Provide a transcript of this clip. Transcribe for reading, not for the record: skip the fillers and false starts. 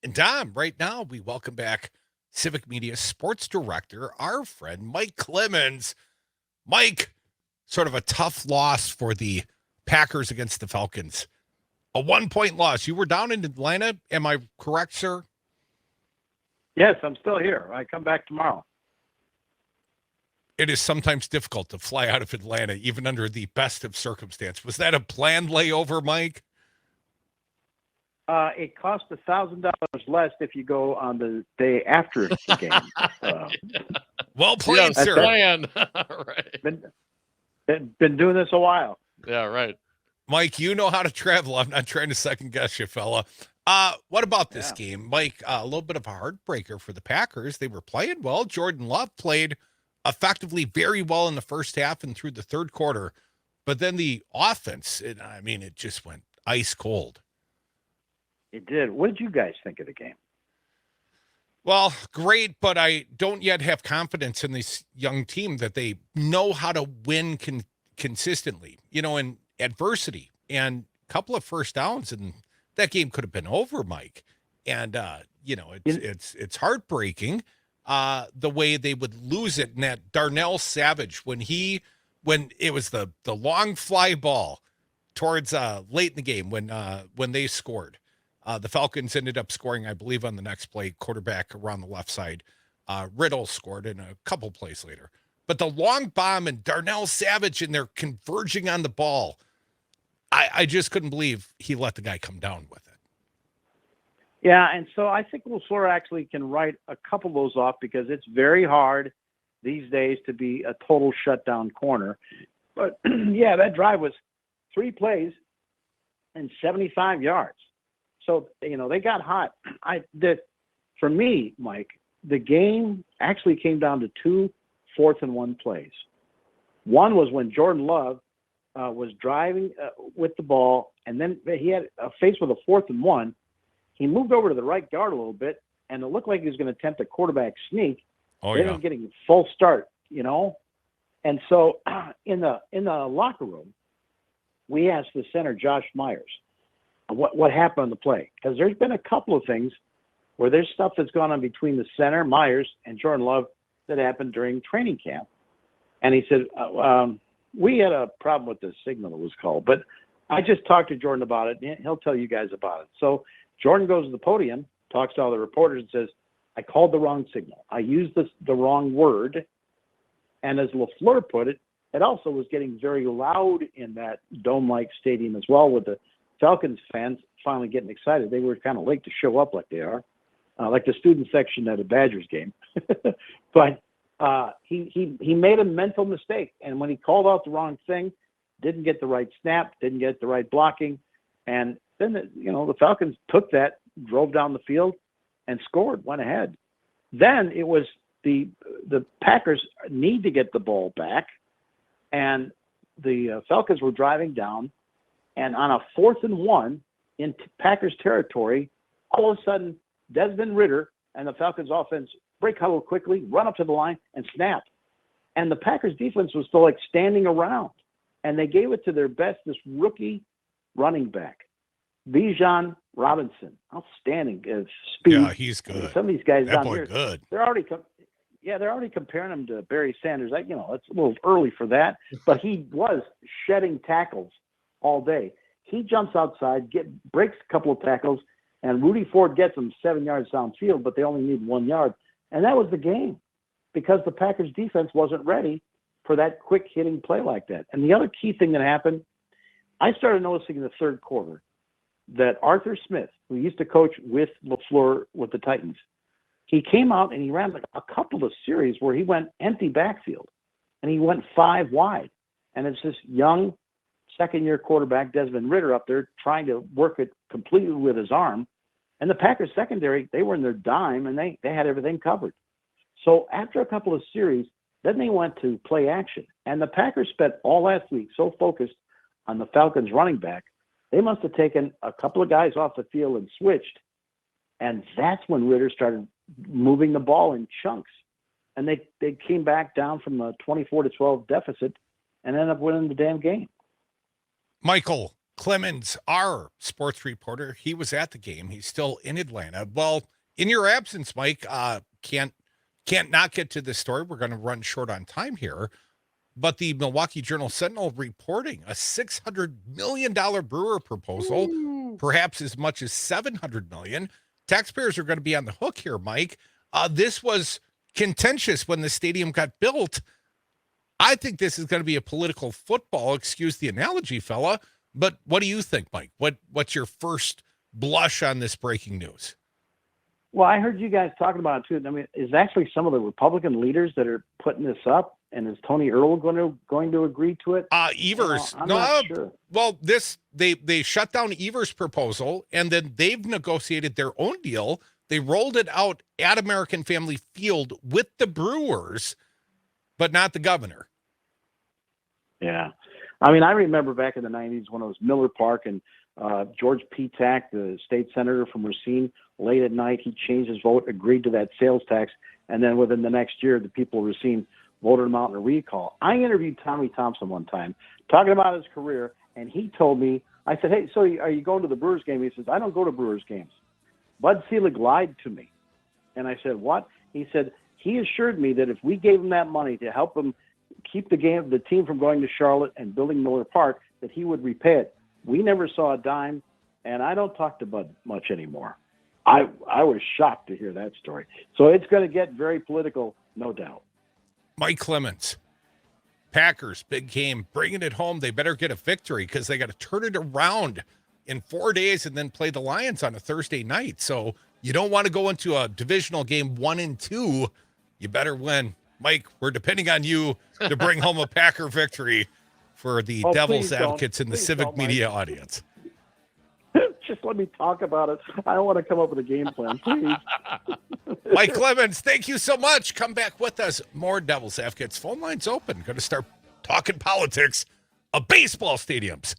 And Dom, right now, we welcome back Civic Media Sports Director, our friend Mike Clemens. Mike, sort of a tough loss for the Packers against the Falcons. A 1 point loss. You were down in Atlanta. Am I correct, sir? Yes, I'm still here. I come back tomorrow. It is sometimes difficult to fly out of Atlanta, even under the best of circumstance. Was that a planned layover, Mike? It costs $1,000 less if you go on the day after the game. Well played, sir. Plan. Right. Been doing this a while. Yeah, right. Mike, you know how to travel. I'm not trying to second guess you, fella. What about this game, Mike? A little bit of a heartbreaker for the Packers. They were playing well. Jordan Love played effectively very well in the first half and through the third quarter, but then the offense, it just went ice cold. It did. What did you guys think of the game? Well, great, but I don't yet have confidence in this young team that they know how to win consistently, in adversity. And a couple of first downs, and that game could have been over, Mike. And, it's heartbreaking the way they would lose it. And that Darnell Savage, when it was the long fly ball towards late in the game when they scored. The Falcons ended up scoring, I believe, on the next play, quarterback around the left side. Riddle scored in a couple plays later. But the long bomb and Darnell Savage, and they're converging on the ball. I just couldn't believe he let the guy come down with it. Yeah, and so I think LaFleur actually can write a couple of those off because it's very hard these days to be a total shutdown corner. But, yeah, that drive was 3 plays and 75 yards. So, they got hot. For me, Mike, the game actually came down to 2 4th-and-1 plays. One was when Jordan Love was driving with the ball, and then he had a face with a 4th-and-1. He moved over to the right guard a little bit, and it looked like he was going to attempt a quarterback sneak. Oh, they ended up getting a full start, And so in the locker room, we asked the center, Josh Myers, what happened on the play, because there's been a couple of things where there's stuff that's gone on between the center, Myers, and Jordan Love that happened during training camp. And he said, we had a problem with the signal, it was called, but I just talked to Jordan about it, and he'll tell you guys about it. So Jordan goes to the podium, talks to all the reporters, and says, I called the wrong signal. I used the wrong word. And as LaFleur put it, it also was getting very loud in that dome-like stadium as well, with the Falcons fans finally getting excited. They were kind of late to show up like they are, like the student section at a Badgers game. But he made a mental mistake. And when he called out the wrong thing, didn't get the right snap, didn't get the right blocking. And then, the Falcons took that, drove down the field, and scored, went ahead. Then it was the Packers need to get the ball back. And the Falcons were driving down. And on a 4th-and-1 in Packers territory, all of a sudden, Desmond Ridder and the Falcons offense break huddle quickly, run up to the line, and snap. And the Packers defense was still standing around. And they gave it to their best, this rookie running back, Bijan Robinson. Outstanding speed. Yeah, he's good. And some of these guys that down boy here, good. they're already comparing him to Barry Sanders. It's a little early for that, but he was shedding tackles all day. He jumps outside, breaks a couple of tackles, and Rudy Ford gets him 7 yards downfield, but they only need 1 yard. And that was the game because the Packers defense wasn't ready for that quick hitting play like that. And the other key thing that happened, I started noticing in the third quarter that Arthur Smith, who used to coach with LaFleur with the Titans, he came out and he ran a couple of series where he went empty backfield and he went 5 wide. And it's this young second-year quarterback, Desmond Ridder, up there trying to work it completely with his arm. And the Packers secondary, they were in their dime, and they had everything covered. So after a couple of series, then they went to play action. And the Packers spent all last week so focused on the Falcons running back, they must have taken a couple of guys off the field and switched. And that's when Ridder started moving the ball in chunks. And they came back down from a 24-12 deficit and ended up winning the damn game. Michael, Clemens, our sports reporter, he was at the game. He's still in Atlanta. Well, in your absence, Mike, can't not get to this story. We're going to run short on time here. But the Milwaukee Journal-Sentinel reporting a $600 million Brewer proposal, perhaps as much as $700 million. Taxpayers are going to be on the hook here, Mike. This was contentious when the stadium got built. I think this is going to be a political football, excuse the analogy, fella. But what do you think, Mike? What's your first blush on this breaking news? Well, I heard you guys talking about it too. I mean, is actually some of the Republican leaders that are putting this up, and is Tony Earl going to agree to it? Evers, I'm not sure. Well, they shut down Evers' proposal, and then they've negotiated their own deal. They rolled it out at American Family Field with the Brewers, but not the governor. Yeah, I mean, I remember back in the '90s when it was Miller Park and George Petak, the state senator from Racine, late at night, he changed his vote, agreed to that sales tax, and then within the next year, the people of Racine voted him out in a recall. I interviewed Tommy Thompson one time, talking about his career, and he told me, I said, hey, so are you going to the Brewers game? He says, I don't go to Brewers games. Bud Selig lied to me. And I said, what? He said, he assured me that if we gave him that money to help him keep the team from going to Charlotte and building Miller Park, that he would repay it. We never saw a dime, and I don't talk to Bud much anymore. I was shocked to hear that story. So it's going to get very political, no doubt. Mike Clemens, Packers, big game, bringing it home. They better get a victory because they got to turn it around in 4 days and then play the Lions on a Thursday night. So you don't want to go into a divisional game 1-2. You better win. Mike, we're depending on you to bring home a Packer victory for the Devil's Advocates and the Civic media audience. Just let me talk about it. I don't want to come up with a game plan, please. Mike Clemens, thank you so much. Come back with us. More Devil's Advocates. Phone lines open. Going to start talking politics of baseball stadiums